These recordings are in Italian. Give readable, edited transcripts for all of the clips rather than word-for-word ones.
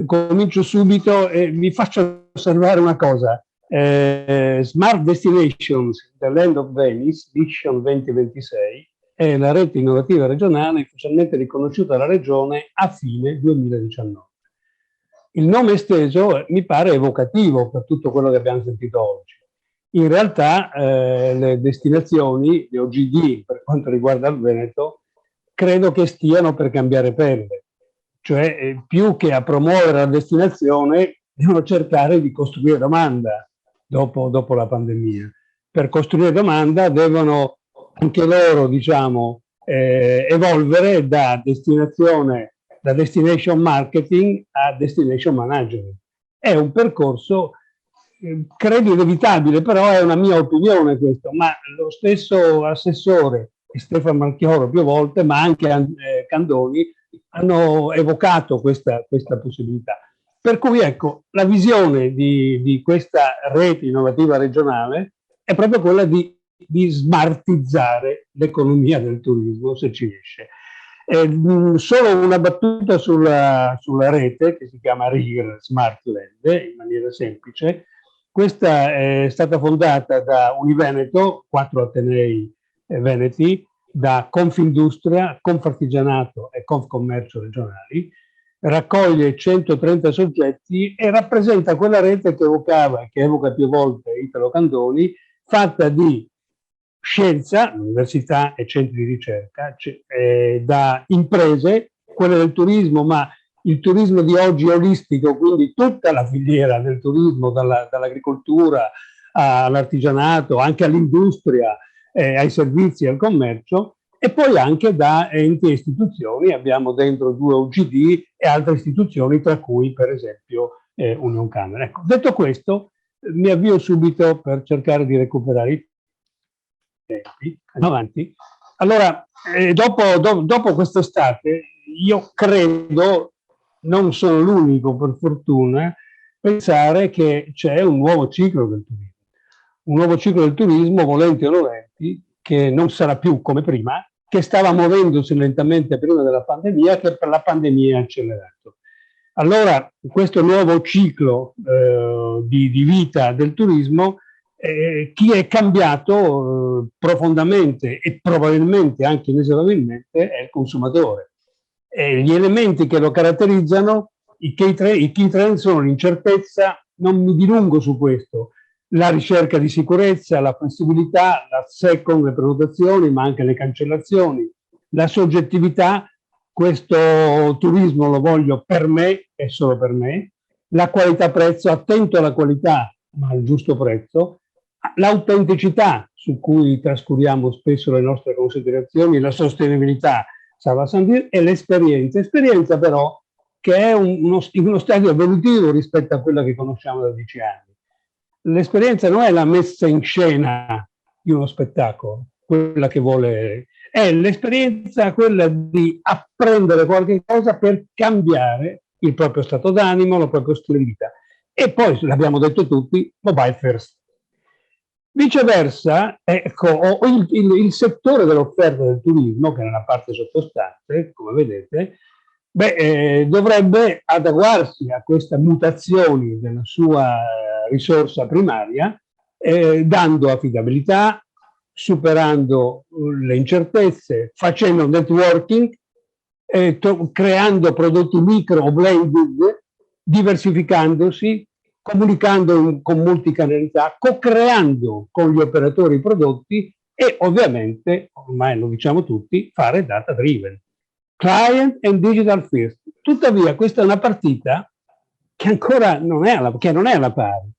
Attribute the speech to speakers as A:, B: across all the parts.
A: comincio subito e vi faccio osservare una cosa. Smart Destinations dell'End of Venice, Vision 2026, è la rete innovativa regionale ufficialmente riconosciuta dalla Regione a fine 2019. Il nome esteso mi pare evocativo per tutto quello che abbiamo sentito oggi. In realtà le destinazioni, le OGD per quanto riguarda il Veneto, credo che stiano per cambiare pelle. Cioè più che a promuovere la destinazione devono cercare di costruire domanda dopo la pandemia. Per costruire domanda devono anche loro, diciamo, evolvere da destination marketing a destination management. È un percorso credo inevitabile, però è una mia opinione questo, ma lo stesso assessore Stefano Marchioro più volte, ma anche Candoni, hanno evocato questa possibilità. Per cui ecco, la visione di questa rete innovativa regionale è proprio quella di smartizzare l'economia del turismo, se ci riesce. Solo una battuta sulla rete che si chiama RIR, Smart Land, in maniera semplice. Questa è stata fondata da Univeneto, 4 atenei veneti, da Confindustria, Confartigianato e Confcommercio regionali, raccoglie 130 soggetti e rappresenta quella rete che evocava e che evoca più volte Italo Candoni, fatta di scienza, università e centri di ricerca, da imprese, quelle del turismo, ma il turismo di oggi olistico, quindi tutta la filiera del turismo, dall'agricoltura all'artigianato, anche all'industria, ai servizi e al commercio, e poi anche da enti e istituzioni. Abbiamo dentro 2 OGD e altre istituzioni, tra cui per esempio Union Camera. Ecco, detto questo, mi avvio subito per cercare di recuperare i tempi. Andiamo avanti. Allora, dopo quest'estate, io credo, non sono l'unico per fortuna, pensare che c'è un nuovo ciclo del turismo. Un nuovo ciclo del turismo, volenti o nolenti, che non sarà più come prima, che stava muovendosi lentamente prima della pandemia, che per la pandemia è accelerato. Allora, questo nuovo ciclo di vita del turismo, chi è cambiato profondamente e probabilmente anche inesorabilmente è il consumatore. Gli elementi che lo caratterizzano, i key trend sono l'incertezza, non mi dilungo su questo, la ricerca di sicurezza, la flessibilità, la second, le prenotazioni, ma anche le cancellazioni, la soggettività, questo turismo lo voglio per me e solo per me, la qualità-prezzo, attento alla qualità ma al giusto prezzo, l'autenticità su cui trascuriamo spesso le nostre considerazioni, la sostenibilità, Sava Sandir, e esperienza però che è uno stadio evolutivo rispetto a quella che conosciamo da 10 anni. L'esperienza non è la messa in scena di uno spettacolo, quella che vuole, è l'esperienza quella di apprendere qualche cosa per cambiare il proprio stato d'animo, il proprio stile di vita. E poi, l'abbiamo detto tutti, mobile first. Viceversa, ecco, il settore dell'offerta del turismo, che è nella parte sottostante, come vedete, dovrebbe adeguarsi a queste mutazioni della sua risorsa primaria, dando affidabilità, superando le incertezze, facendo networking, creando prodotti micro o blended, diversificandosi, comunicando con multicanalità, co-creando con gli operatori prodotti e ovviamente, ormai lo diciamo tutti, fare data driven. Client and digital first. Tuttavia questa è una partita che ancora non è alla pari.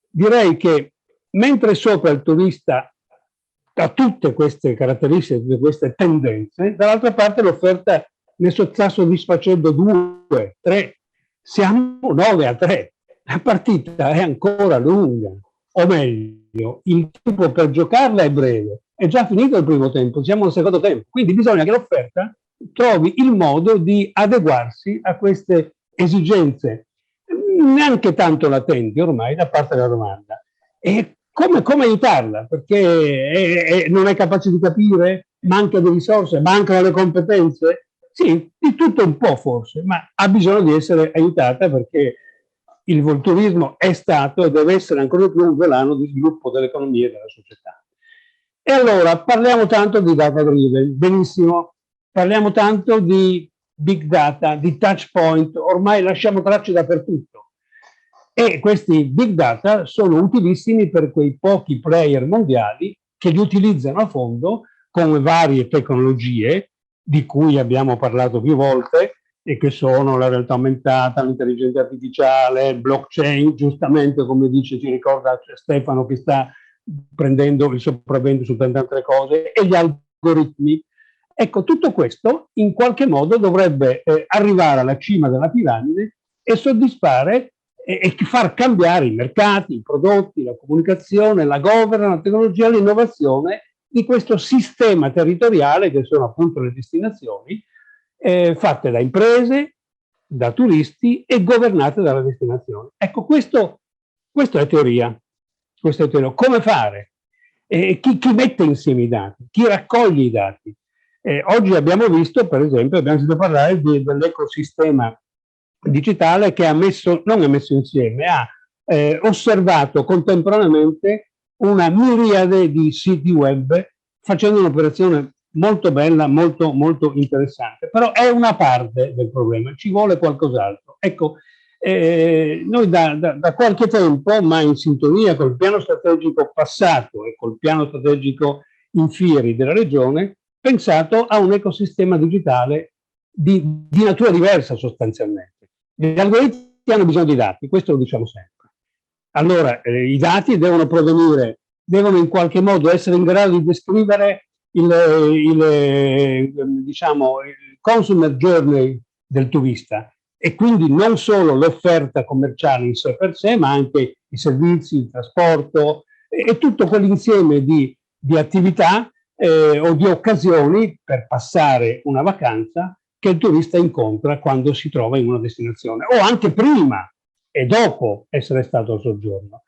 A: Direi che mentre sopra il turista ha tutte queste caratteristiche, queste tendenze, dall'altra parte l'offerta ne sta soddisfacendo 2, 3, siamo 9-3. La partita è ancora lunga, o meglio, il tempo per giocarla è breve, è già finito il primo tempo, siamo al secondo tempo, quindi bisogna che l'offerta trovi il modo di adeguarsi a queste esigenze, neanche tanto latenti ormai da parte della domanda. E come aiutarla? Perché non è capace di capire, manca di risorse, mancano le competenze, Sì, di tutto un po' forse, ma ha bisogno di essere aiutata perché il turismo è stato e deve essere ancora di più un volano di sviluppo dell'economia e della società. E allora parliamo tanto di data driven, benissimo, parliamo tanto di big data, di touch point, ormai lasciamo tracce dappertutto. E questi big data sono utilissimi per quei pochi player mondiali che li utilizzano a fondo con varie tecnologie di cui abbiamo parlato più volte e che sono la realtà aumentata, l'intelligenza artificiale, il blockchain, giustamente come dice, ci ricorda Stefano che sta prendendo il sopravvento su tante altre cose, e gli algoritmi. Ecco, tutto questo in qualche modo dovrebbe arrivare alla cima della piramide e soddisfare e far cambiare i mercati, i prodotti, la comunicazione, la governance, la tecnologia, l'innovazione di questo sistema territoriale che sono appunto le destinazioni, fatte da imprese, da turisti e governate dalla destinazione. Ecco, questo è teoria. Questo è teoria. Come fare? Chi mette insieme i dati? Chi raccoglie i dati? Oggi abbiamo visto, per esempio, abbiamo sentito parlare dell'ecosistema digitale che non ha messo insieme, ha osservato contemporaneamente una miriade di siti web facendo un'operazione molto bella, molto, molto interessante, però è una parte del problema, ci vuole qualcos'altro. Ecco, noi da qualche tempo, ma in sintonia col piano strategico passato e col piano strategico in fieri della regione, pensato a un ecosistema digitale di natura diversa sostanzialmente. Gli algoritmi hanno bisogno di dati, questo lo diciamo sempre. Allora, i dati devono provenire, devono in qualche modo essere in grado di descrivere diciamo, il consumer journey del turista e quindi non solo l'offerta commerciale in sé per sé, ma anche i servizi, il trasporto e tutto quell'insieme di attività o di occasioni per passare una vacanza che il turista incontra quando si trova in una destinazione o anche prima e dopo essere stato al soggiorno.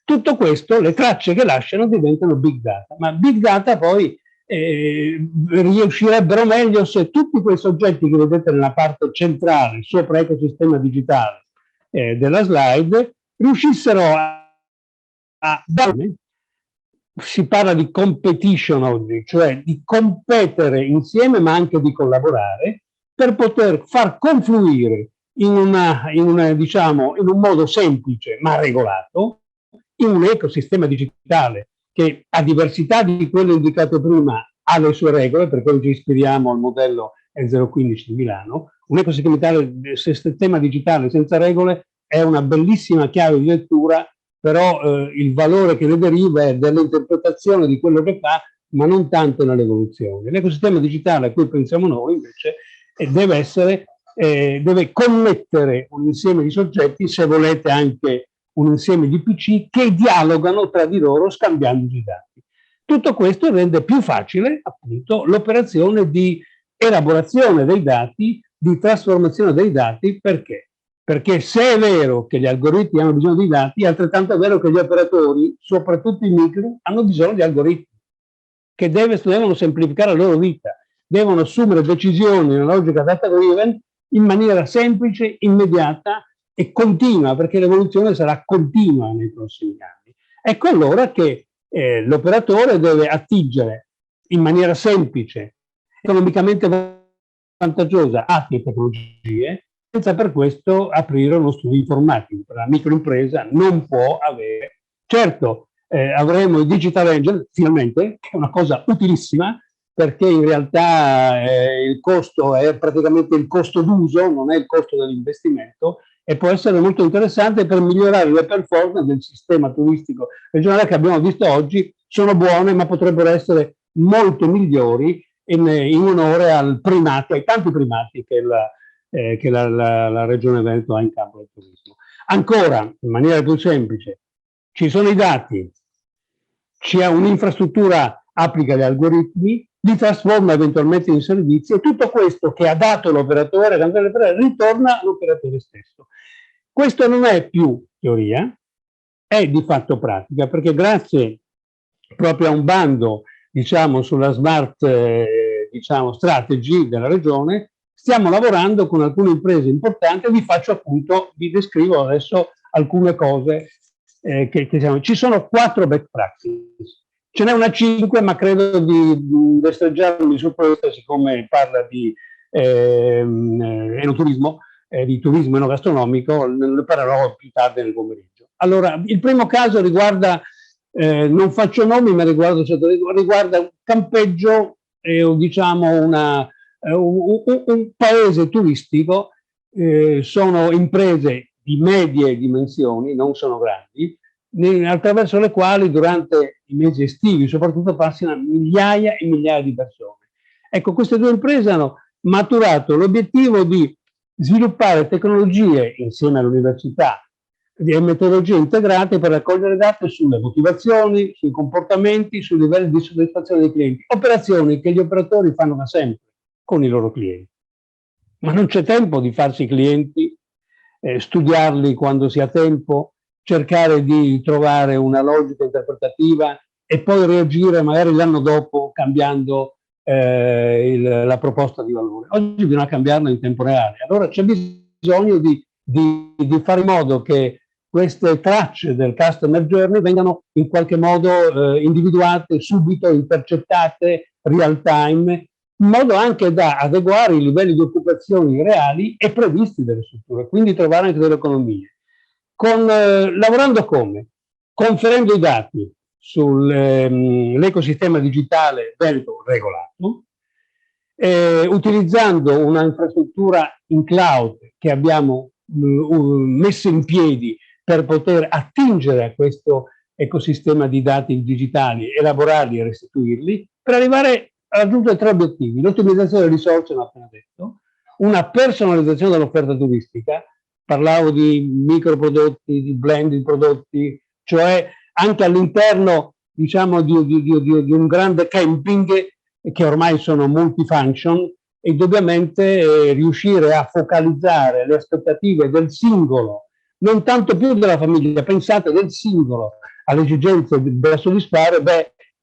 A: Tutto questo, le tracce che lasciano diventano big data, ma big data poi riuscirebbero meglio se tutti quei soggetti che vedete nella parte centrale, sopra ecosistema digitale della slide, riuscissero si parla di competition oggi, cioè di competere insieme ma anche di collaborare per poter far confluire diciamo, in un modo semplice ma regolato in un ecosistema digitale che a diversità di quello indicato prima ha le sue regole, per cui ci ispiriamo al modello E015 di Milano. Un ecosistema digitale senza regole è una bellissima chiave di lettura, però il valore che ne deriva è dell'interpretazione di quello che fa, ma non tanto nell'evoluzione. L'ecosistema digitale a cui pensiamo noi invece deve connettere un insieme di soggetti, se volete anche un insieme di PC che dialogano tra di loro scambiandosi i dati. Tutto questo rende più facile appunto l'operazione di elaborazione dei dati, di trasformazione dei dati, perché? Perché se è vero che gli algoritmi hanno bisogno di dati, è altrettanto vero che gli operatori, soprattutto i micro, hanno bisogno di algoritmi che devono semplificare la loro vita, devono assumere decisioni nella logica data driven in maniera semplice, immediata e continua, perché l'evoluzione sarà continua nei prossimi anni. Ecco allora che l'operatore deve attingere in maniera semplice, economicamente vantaggiosa, a tecnologie, senza per questo aprire uno studio informatico. La microimpresa non può avere, certo avremo i digital angel finalmente, che è una cosa utilissima, perché in realtà il costo è praticamente il costo d'uso, non è il costo dell'investimento, e può essere molto interessante per migliorare le performance del sistema turistico regionale che abbiamo visto oggi. Sono buone, ma potrebbero essere molto migliori in onore ai tanti primati che la Regione Veneto ha in campo del turismo. Ancora, in maniera più semplice, ci sono i dati, c'è un'infrastruttura, applica gli algoritmi, li trasforma eventualmente in servizi e tutto questo che ha dato l'operatore ritorna all'operatore stesso. Questo non è più teoria, è di fatto pratica, perché grazie proprio a un bando, diciamo, sulla smart diciamo, strategy della regione, stiamo lavorando con alcune imprese importanti, vi descrivo adesso alcune cose ci sono 4 best practice. Ce n'è una 5, ma credo di destreggiarmi su questo, siccome parla di enoturismo, di turismo enogastronomico, ne parlerò più tardi nel pomeriggio. Allora, il primo caso riguarda, non faccio nomi, ma riguarda un campeggio, diciamo un paese turistico, sono imprese di medie dimensioni, non sono grandi, attraverso le quali durante i mesi estivi soprattutto passano migliaia e migliaia di persone. Ecco, queste 2 imprese hanno maturato l'obiettivo di sviluppare tecnologie insieme all'università e metodologie integrate per raccogliere dati sulle motivazioni, sui comportamenti, sui livelli di soddisfazione dei clienti, operazioni che gli operatori fanno da sempre con i loro clienti. Ma non c'è tempo di farsi clienti, studiarli quando si ha tempo, cercare di trovare una logica interpretativa e poi reagire magari l'anno dopo cambiando la proposta di valore. Oggi bisogna cambiarla in tempo reale. Allora c'è bisogno di fare in modo che queste tracce del customer journey vengano in qualche modo individuate subito, intercettate real time, in modo anche da adeguare i livelli di occupazione reali e previsti delle strutture, quindi trovare anche delle economie. Lavorando come? Conferendo i dati sull'ecosistema digitale veneto regolato, utilizzando una infrastruttura in cloud che abbiamo messo in piedi per poter attingere a questo ecosistema di dati digitali, elaborarli e restituirli, per arrivare a raggiungere 3 obiettivi: l'ottimizzazione delle risorse, l'ho appena detto, una personalizzazione dell'offerta turistica, parlavo di microprodotti, di blend di prodotti, cioè anche all'interno, diciamo, di un grande camping che ormai sono multifunction, e indubbiamente riuscire a focalizzare le aspettative del singolo, non tanto più della famiglia, pensate del singolo alle esigenze da soddisfare,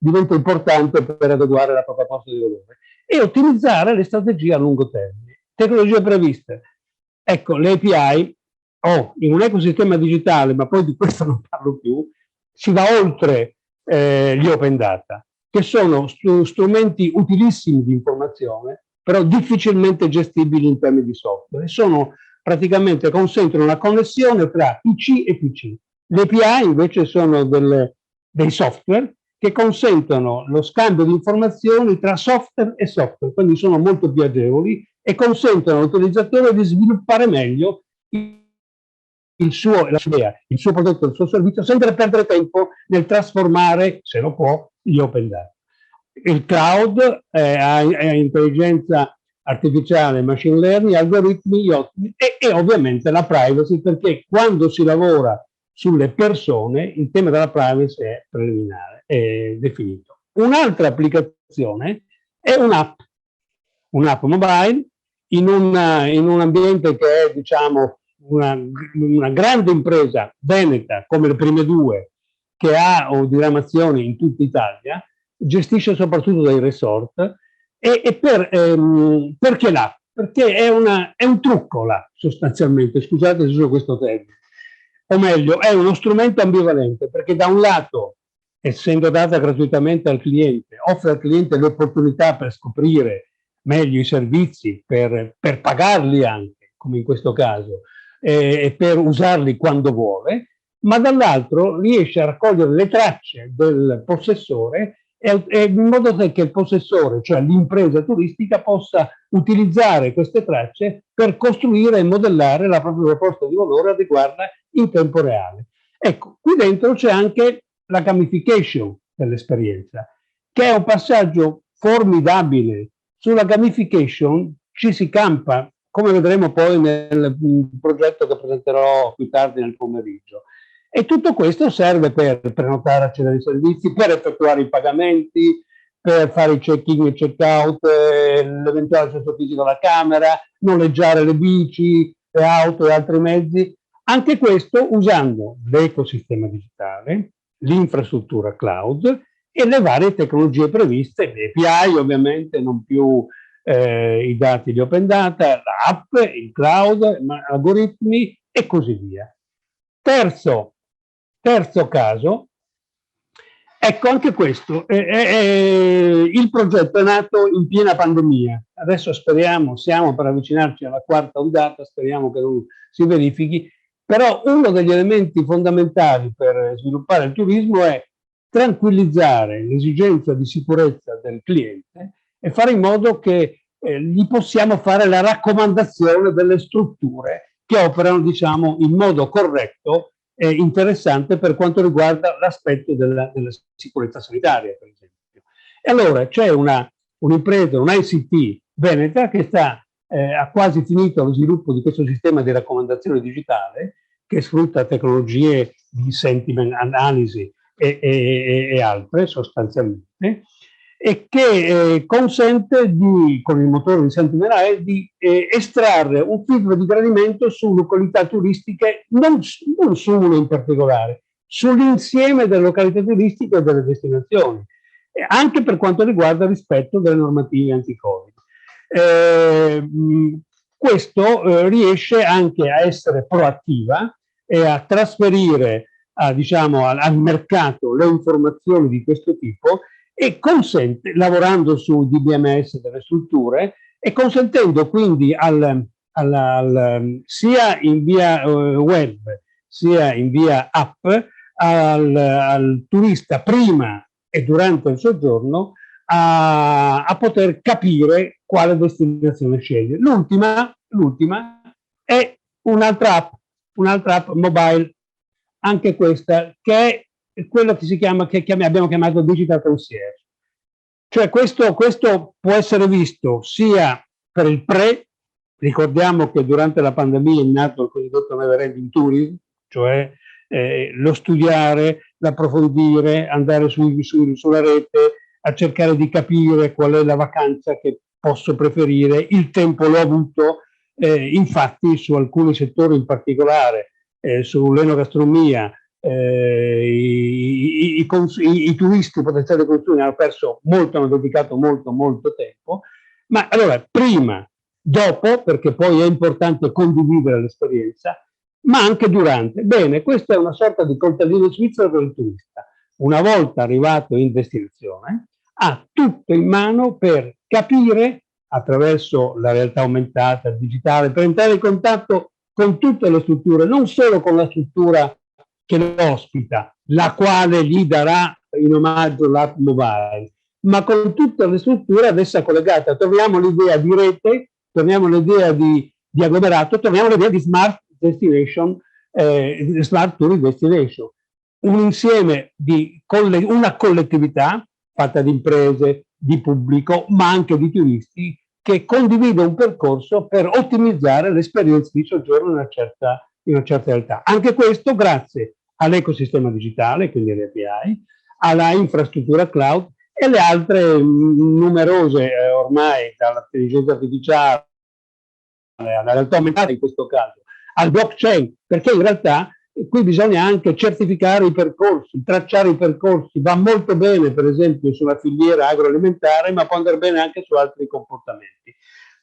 A: diventa importante per adeguare la propria proposta di valore e ottimizzare le strategie a lungo termine. Tecnologie previste. Ecco, le API, in un ecosistema digitale, ma poi di questo non parlo più, si va oltre gli open data, che sono strumenti utilissimi di informazione, però difficilmente gestibili in termini di software. Praticamente consentono una connessione tra PC e PC. Le API invece sono dei software che consentono lo scambio di informazioni tra software e software, quindi sono molto più agevoli e consentono all'utilizzatore di sviluppare meglio il suo prodotto, il suo servizio, senza perdere tempo nel trasformare, se lo può, gli open data. Il cloud ha intelligenza artificiale, machine learning, algoritmi ottimi e ovviamente la privacy, perché quando si lavora sulle persone il tema della privacy è preliminare, è definito. Un'altra applicazione è un'app mobile in un ambiente che è, diciamo, una grande impresa veneta come le prime 2, che ha diramazioni in tutta Italia, gestisce soprattutto dei resort. Perché l'app? Perché è un trucco l'app, sostanzialmente, scusate se uso questo termine, o meglio, è uno strumento ambivalente, perché da un lato, essendo data gratuitamente al cliente, offre al cliente l'opportunità per scoprire meglio i servizi, per pagarli anche, come in questo caso, e per usarli quando vuole, ma dall'altro riesce a raccogliere le tracce del possessore in modo che il possessore, cioè l'impresa turistica, possa utilizzare queste tracce per costruire e modellare la propria proposta di valore, adeguarla in tempo reale. Ecco, qui dentro c'è anche la gamification dell'esperienza, che è un passaggio formidabile. Sulla gamification ci si campa, come vedremo poi nel progetto che presenterò più tardi nel pomeriggio. E tutto questo serve per prenotare, accedere ai servizi, per effettuare i pagamenti, per fare i check-in e check-out, l'eventuale accesso fisico alla camera, noleggiare le bici, le auto e altri mezzi. Anche questo usando l'ecosistema digitale, l'infrastruttura cloud e le varie tecnologie previste, le API ovviamente non più i dati di open data, l'app, il cloud, algoritmi e così via. Terzo caso, ecco anche questo, il progetto è nato in piena pandemia, adesso speriamo, siamo per avvicinarci alla quarta ondata, speriamo che non si verifichi, però uno degli elementi fondamentali per sviluppare il turismo è tranquillizzare l'esigenza di sicurezza del cliente e fare in modo che gli possiamo fare la raccomandazione delle strutture che operano, diciamo, in modo corretto e interessante per quanto riguarda l'aspetto della sicurezza sanitaria, per esempio. E allora c'è un'impresa, un ICT veneta che ha quasi finito lo sviluppo di questo sistema di raccomandazione digitale che sfrutta tecnologie di sentiment analisi e altre sostanzialmente, e che consente con il motore di Sentiment AI di estrarre un feedback di gradimento su località turistiche, non su uno in particolare, sull'insieme delle località turistiche e delle destinazioni, anche per quanto riguarda il rispetto delle normative anti-Covid. Questo riesce anche a essere proattiva e a trasferire diciamo, al mercato le informazioni di questo tipo e consente, lavorando sul DBMS delle strutture, e consentendo quindi sia in via web sia in via app al turista prima e durante il soggiorno a poter capire quale destinazione scegliere. L'ultima è un'altra app mobile, anche questa, che è quello che abbiamo chiamato Digital Concierge. Cioè questo può essere visto sia per il ricordiamo che durante la pandemia è nato il cosiddetto never ending tourism, cioè lo studiare, l'approfondire, andare sulla rete a cercare di capire qual è la vacanza che posso preferire. Il tempo l'ho avuto, infatti su alcuni settori in particolare, sull'enogastronomia, i turisti potenziali consumi hanno perso molto, hanno dedicato molto tempo, ma allora prima, dopo, perché poi è importante condividere l'esperienza, ma anche durante. Bene, questa è una sorta di coltellino svizzero per il turista. Una volta arrivato in destinazione, ha tutto in mano per capire, attraverso la realtà aumentata, il digitale, per entrare in contatto con tutte le strutture, non solo con la struttura che lo ospita, la quale gli darà in omaggio l'app mobile, ma con tutte le strutture ad essa collegate. Torniamo all'idea di rete, torniamo all'idea di agglomerato, torniamo all'idea di smart destination, smart tourist destination. Un insieme di una collettività fatta di imprese, di pubblico, ma anche di turisti, che condivide un percorso per ottimizzare l'esperienza di soggiorno in una certa realtà. Anche questo grazie all'ecosistema digitale, quindi alle API, alla infrastruttura cloud e alle altre numerose ormai, dall'intelligenza artificiale alla realtà aumentata in questo caso, al blockchain, perché in realtà qui bisogna anche certificare i percorsi, tracciare i percorsi, va molto bene per esempio sulla filiera agroalimentare, ma può andare bene anche su altri comportamenti.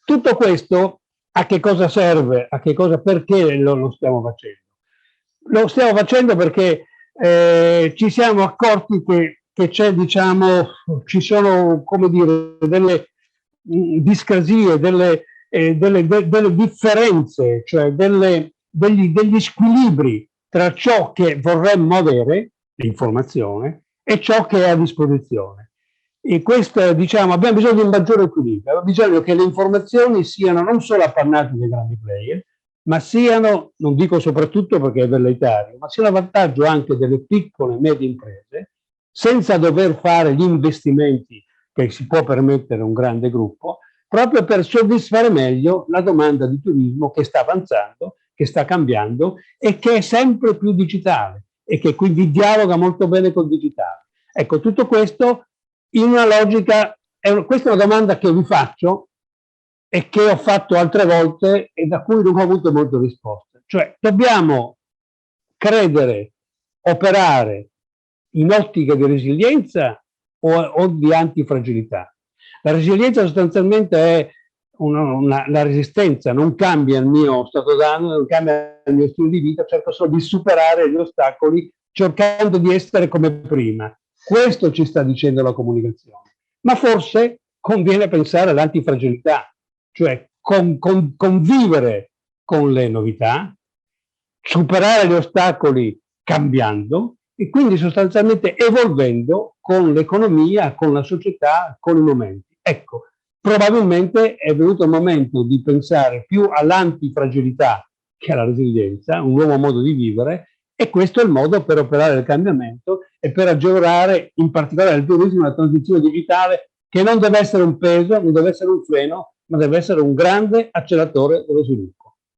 A: Tutto questo a che cosa serve? Perché lo stiamo facendo? Lo stiamo facendo perché ci siamo accorti che c'è, diciamo, ci sono, come dire, delle discrasie, delle differenze, cioè degli squilibri tra ciò che vorremmo avere, l'informazione, e ciò che è a disposizione. E questo, diciamo, abbiamo bisogno di un maggiore equilibrio, abbiamo bisogno che le informazioni siano non solo appannate dei grandi player, ma siano, non dico soprattutto perché è velleitario, ma siano a vantaggio anche delle piccole e medie imprese, senza dover fare gli investimenti che si può permettere un grande gruppo, proprio per soddisfare meglio la domanda di turismo che sta avanzando, che sta cambiando e che è sempre più digitale e che quindi dialoga molto bene col digitale. Ecco, tutto questo in una logica, questa è una domanda che vi faccio e che ho fatto altre volte e da cui non ho avuto molte risposte. Cioè, dobbiamo credere, operare in ottica di resilienza o di antifragilità? La resilienza sostanzialmente è la resistenza, non cambia il mio stato d'animo, non cambia il mio stile di vita, cerco solo di superare gli ostacoli cercando di essere come prima. Questo ci sta dicendo la comunicazione. Ma forse conviene pensare all'antifragilità, cioè convivere con le novità, superare gli ostacoli cambiando e quindi sostanzialmente evolvendo con l'economia, con la società, con i momenti. Ecco, probabilmente è venuto il momento di pensare più all'antifragilità che alla resilienza, un nuovo modo di vivere, e questo è il modo per operare il cambiamento e per agevolare in particolare il turismo, la transizione digitale, che non deve essere un peso, non deve essere un freno, ma deve essere un grande acceleratore dello sviluppo.